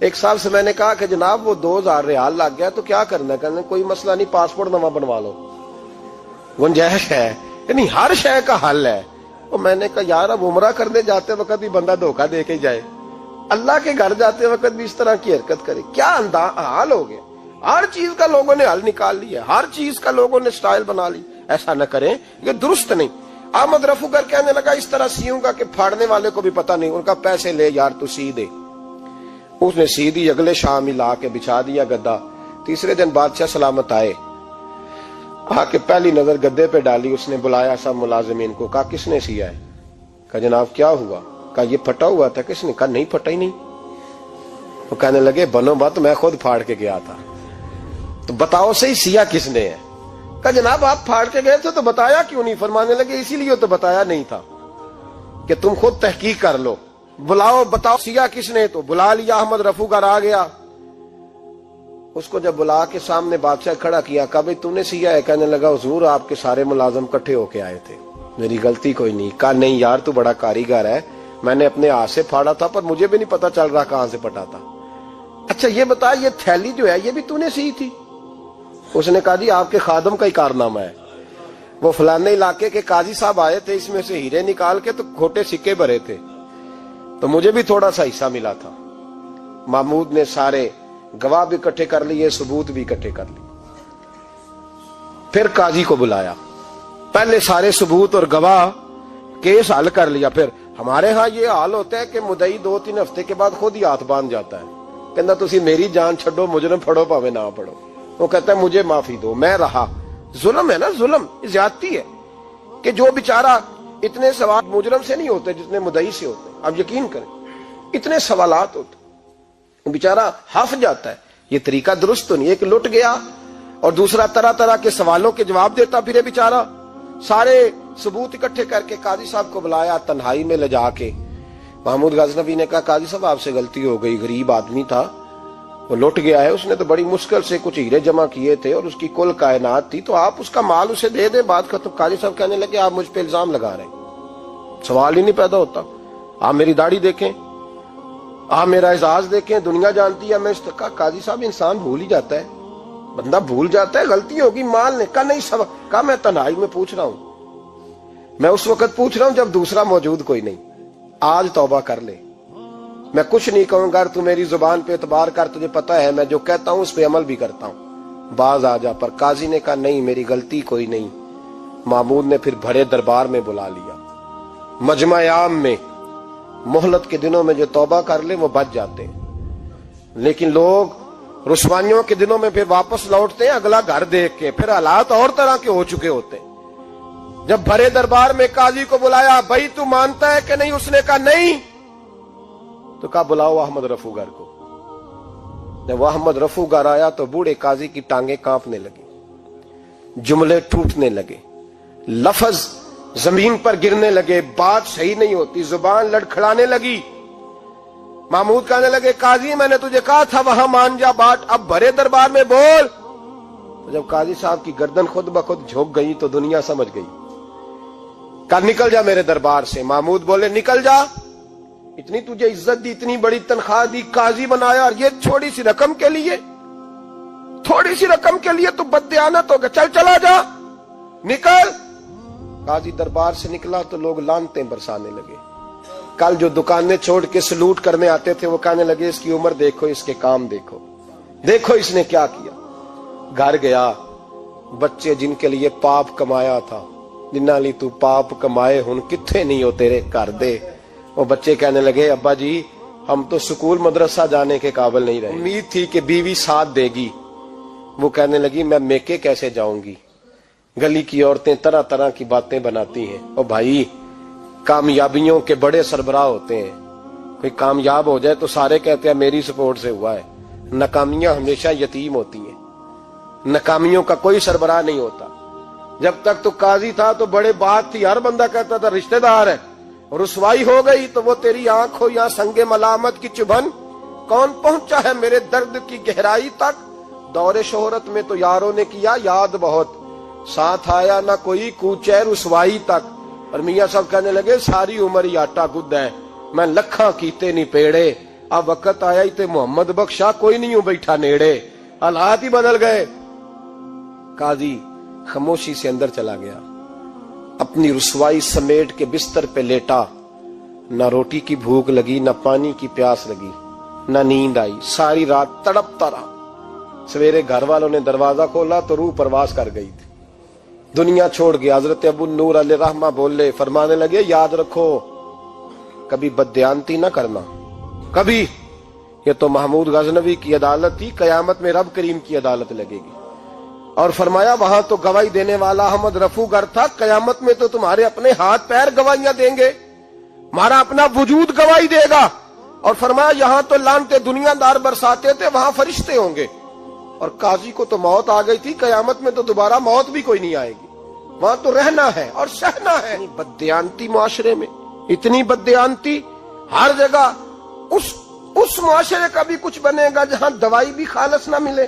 ایک صاحب سے میں نے کہا کہ جناب وہ 2000 ریال لگ گیا تو کیا کرنا ہے؟ کہنے کوئی مسئلہ نہیں، پاسپورٹ نواں بنوا لو، گنجائش ہے، یعنی ہر شے کا حل ہے۔ تو میں نے کہا یار اب عمرہ کرنے جاتے وقت بھی بندہ دھوکہ دے کے جائے، اللہ کے گھر جاتے وقت بھی اس طرح کی حرکت کرے، کیا حال ہو گیا؟ ہر چیز کا لوگوں نے حل نکال لیا، ہر چیز کا لوگوں نے سٹائل بنا لی۔ ایسا نہ کریں، یہ درست نہیں۔ احمد رفوگر کہنے لگا اس طرح سیوں گا کہ پھاڑنے والے کو بھی پتہ نہیں، ان کا پیسے لے یار تو سی دے۔ اس نے سی دی، اگلے شام ہی لا کے بچھا دیا گدا۔ تیسرے دن بادشاہ سلامت آئے، آ کے پہلی نظر گدے پہ ڈالی، اس نے بلایا سب ملازمین کو، کہا کس نے سیا ہے؟ کہا جناب کیا ہوا؟ کہا یہ پھٹا ہوا تھا۔ کس نے؟ کہا نہیں پھٹا ہی نہیں۔ وہ کہنے لگے بنو بات، میں خود پھاڑ کے گیا تھا، تو بتاؤ صحیح سیا کس نے ہے؟ کہا جناب آپ پھاڑ کے گئے تھے تو بتایا کیوں نہیں؟ فرمانے لگے اسی لیے تو بتایا نہیں تھا کہ تم خود تحقیق کر لو، بلاؤ بتاؤ سیا کس نے۔ تو بلا لیا، احمد رفوگر آ گیا، اس کو جب بلا کے سامنے بادشاہ کھڑا کیا، کہا بھئی تو نے سیا ہے؟ کہنے لگا حضور آپ کے سارے ملازم کٹھے ہو کے آئے تھے، میری غلطی کوئی نہیں۔ کہا نہیں یار تو بڑا کاریگر ہے، میں نے اپنے ہاتھ سے پھاڑا تھا پر مجھے بھی نہیں پتا چل رہا کہاں سے پھٹا تھا۔ اچھا یہ بتا یہ تھیلی جو ہے یہ بھی تو نے سی تھی؟ اس نے کہا جی آپ کے خادم کا ہی کارنامہ ہے، وہ فلانے علاقے کے قاضی صاحب آئے تھے، اس میں سے ہیرے نکال کے تو کھوٹے سکے بھرے تھے، تو مجھے بھی تھوڑا سا حصہ ملا تھا۔ محمود نے سارے گواہ بھی اکٹھے کر لیے، ثبوت بھی اکٹھے کر لیے، پھر قاضی کو بلایا، پہلے سارے ثبوت اور گواہ کیس حل کر لیا۔ پھر ہمارے ہاں یہ حال ہوتا ہے کہ مدعی 2-3 ہفتے کے بعد خود ہی ہاتھ باندھ جاتا ہے، کہنا تسی میری جان چھڈو، مجرم پھڑو پاوے نہ پڑھو۔ وہ کہتا ہے مجھے معافی دو، میں رہا۔ ظلم ہے نا، ظلم زیادتی ہے کہ جو بیچارہ اتنے سوال مجرم سے نہیں ہوتے جتنے مدعی سے ہوتے ہیں، آپ یقین کریں اتنے سوالات ہوتے، بیچارہ ہف جاتا ہے۔ یہ طریقہ درست تو نہیں، ایک لٹ گیا اور دوسرا طرح طرح کے سوالوں کے جواب دیتا پھرے بیچارہ۔ سارے ثبوت اکٹھے کر کے قاضی صاحب کو بلایا، تنہائی میں لے جا کے محمود غزنوی نے کہا قاضی صاحب آپ سے غلطی ہو گئی، غریب آدمی تھا، وہ لٹ گیا ہے، اس نے تو بڑی مشکل سے کچھ ہیرے جمع کیے تھے اور اس کی کل کائنات تھی، تو آپ اس کا مال اسے دے دیں، بات ختم۔ قاضی صاحب کہنے لگے آپ مجھ پہ الزام لگا رہے ہیں، سوال ہی نہیں پیدا ہوتا، آپ میری داڑھی دیکھیں، آپ میرا اعزاز دیکھیں، دنیا جانتی ہے میں اس کا۔ قاضی صاحب انسان بھول ہی جاتا ہے، بندہ بھول جاتا ہے، غلطی ہوگی، مال نے کہا نہیں سب، کہا میں تنہائی میں پوچھ رہا ہوں، میں اس وقت پوچھ رہا ہوں جب دوسرا موجود کوئی نہیں، آج توبہ کر لے، میں کچھ نہیں کہوں گا، تو میری زبان پہ اعتبار کر، تجھے پتا ہے میں جو کہتا ہوں اس پہ عمل بھی کرتا ہوں، باز آ جا۔ پر قاضی نے کہا نہیں میری غلطی کوئی نہیں۔ محمود نے پھر بڑے دربار میں بلا لیا، مجمع عام میں، مہلت کے دنوں میں جو توبہ کر لے وہ بچ جاتے ہیں، لیکن لوگ رسوائیوں کے دنوں میں پھر واپس لوٹتے ہیں اگلا گھر دیکھ کے، پھر حالات اور طرح کے ہو چکے ہوتے ہیں۔ جب بڑے دربار میں قاضی کو بلایا، بھائی تو مانتا ہے کہ نہیں؟ اس نے کہا نہیں، تو کہا بلاؤ احمد رفوگر کو۔ جب احمد رفوگر آیا تو بوڑھے قاضی کی ٹانگیں کانپنے لگی، جملے ٹوٹنے لگے، لفظ زمین پر گرنے لگے، بات صحیح نہیں ہوتی، زبان لڑکھڑانے لگی۔ محمود کہنے لگے قاضی میں نے تجھے کہا تھا وہاں مان جا بات، اب بڑے دربار میں بول۔ تو جب قاضی صاحب کی گردن خود بخود جھک گئی تو دنیا سمجھ گئی، کہا نکل جا میرے دربار سے۔ محمود بولے نکل جا، اتنی تجھے عزت دی، اتنی بڑی تنخواہ دی، قاضی بنایا، اور یہ چھوٹی سی رقم کے لیے، تھوڑی سی رقم کے لیے تو بددیانت ہو گیا، چل چلا جا، نکل۔ قاضی دربار سے نکلا تو لوگ لعنتیں برسانے لگے۔ کل جو دکانیں چھوڑ کے سلوٹ کرنے آتے تھے وہ کہنے لگے اس کی عمر دیکھو، اس کے کام دیکھو، دیکھو اس نے کیا کیا۔ گھر گیا، بچے جن کے لیے پاپ کمایا تھا، جنہاں لی تو پاپ کمائے ہن کتھے نہیں ہو تیرے گھر دے، وہ بچے کہنے لگے ابا جی ہم تو سکول مدرسہ جانے کے قابل نہیں رہے، امید تھی کہ بیوی ساتھ دے گی۔ وہ کہنے لگی میں میکے کیسے جاؤں گی، گلی کی عورتیں طرح طرح کی باتیں بناتی ہیں۔ اور بھائی کامیابیوں کے بڑے سربراہ ہوتے ہیں، کوئی کامیاب ہو جائے تو سارے کہتے ہیں میری سپورٹ سے ہوا ہے، ناکامیاں ہمیشہ یتیم ہوتی ہیں، ناکامیوں کا کوئی سربراہ نہیں ہوتا۔ جب تک تو قاضی تھا تو بڑے بات تھی، ہر بندہ کہتا تھا رشتہ دار ہے، رسوائی ہو گئی تو وہ تیری آنکھ ہو یا سنگ ملامت کی چبھن، کون پہنچا ہے میرے درد کی گہرائی تک، دور شہرت میں تو یاروں نے کیا یاد بہت، ساتھ آیا نہ کوئی کوچے رسوائی تک۔ اور میاں صاحب کہنے لگے ساری عمر ہی آٹا گد ہے، میں لکھاں کیتے نہیں پیڑے، اب وقت آیا ہی تے محمد بخشا کوئی نہیں ہوں بیٹھا نیڑے، حالات ہی بدل گئے۔ قاضی خاموشی سے اندر چلا گیا، اپنی رسوائی سمیٹ کے بستر پہ لیٹا، نہ روٹی کی بھوک لگی، نہ پانی کی پیاس لگی، نہ نیند آئی، ساری رات تڑپتا رہا۔ سویرے گھر والوں نے دروازہ کھولا تو روح پرواز کر گئی تھی، دنیا چھوڑ گیا۔ حضرت ابو نور علیہ رحمہ بولے، فرمانے لگے یاد رکھو کبھی بددیانتی نہ کرنا، کبھی۔ یہ تو محمود غزنوی کی عدالت تھی، قیامت میں رب کریم کی عدالت لگے گی۔ اور فرمایا وہاں تو گواہی دینے والا احمد رفو گر تھا، قیامت میں تو تمہارے اپنے ہاتھ پیر گواہیاں دیں گے، ہمارا اپنا وجود گواہی دے گا۔ اور فرمایا یہاں تو لانتے دنیا دار برساتے تھے، وہاں فرشتے ہوں گے۔ اور قاضی کو تو موت آ گئی تھی، قیامت میں تو دوبارہ موت بھی کوئی نہیں آئے گی، وہاں تو رہنا ہے اور سہنا ہے۔ بددیانتی معاشرے میں، اتنی بددیانتی ہر جگہ۔ اس معاشرے کا بھی کچھ بنے گا جہاں دوائی بھی خالص نہ ملے،